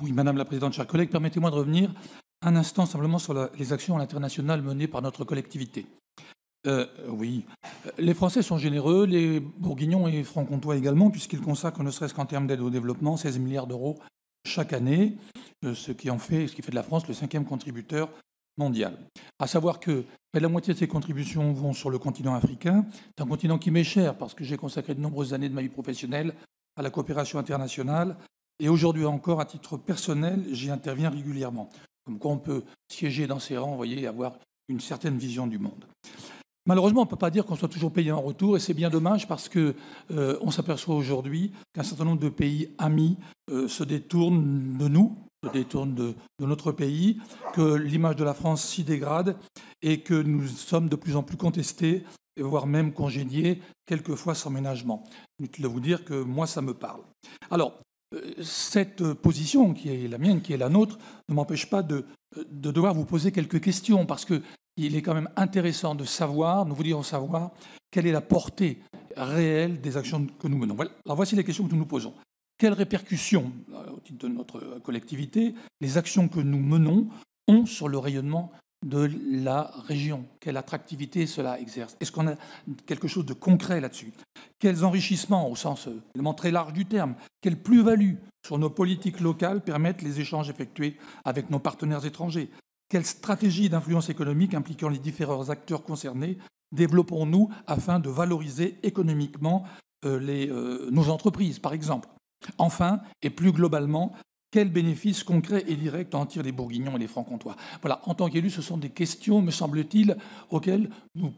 Oui, Madame la Présidente, chers collègues, permettez-moi de revenir un instant simplement sur les actions à l'international menées par notre collectivité. Oui, les Français sont généreux, les Bourguignons et Franc-Comtois également, puisqu'ils consacrent, ne serait-ce qu'en termes d'aide au développement, 16 milliards d'euros chaque année, ce qui fait de la France le 5e contributeur mondial. À savoir que près de la moitié de ces contributions vont sur le continent africain. C'est un continent qui m'est cher parce que j'ai consacré de nombreuses années de ma vie professionnelle à la coopération internationale. Et aujourd'hui encore, à titre personnel, j'y interviens régulièrement. Comme quoi on peut siéger dans ces rangs, vous voyez, et avoir une certaine vision du monde. Malheureusement, on ne peut pas dire qu'on soit toujours payé en retour, et c'est bien dommage parce qu'on s'aperçoit aujourd'hui qu'un certain nombre de pays amis se détournent de nous, se détournent de notre pays, que l'image de la France s'y dégrade et que nous sommes de plus en plus contestés, voire même congédiés, quelquefois sans ménagement. Inutile de vous dire que moi, ça me parle. Alors, cette position qui est la mienne, qui est la nôtre, ne m'empêche pas de devoir vous poser quelques questions, parce qu'il est quand même intéressant de savoir, nous voudrions savoir, quelle est la portée réelle des actions que nous menons. Voilà. Alors voici les questions que nous nous posons. Quelles répercussions, au titre de notre collectivité, les actions que nous menons ont sur le rayonnement de la région? Quelle attractivité cela exerce? Est-ce qu'on a quelque chose de concret là-dessus? Quels enrichissements, au sens évidemment très large du terme, quelle plus-value sur nos politiques locales permettent les échanges effectués avec nos partenaires étrangers? Quelle stratégie d'influence économique impliquant les différents acteurs concernés développons-nous afin de valoriser économiquement nos entreprises, par exemple? Enfin, et plus globalement, quels bénéfices concrets et directs en tirent les Bourguignons et les Franc-Comtois? Voilà, en tant qu'élus, ce sont des questions, me semble-t-il, auxquelles nous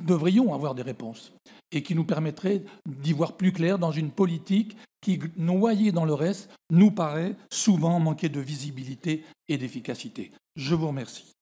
devrions avoir des réponses et qui nous permettraient d'y voir plus clair dans une politique qui, noyée dans le reste, nous paraît souvent manquer de visibilité et d'efficacité. Je vous remercie.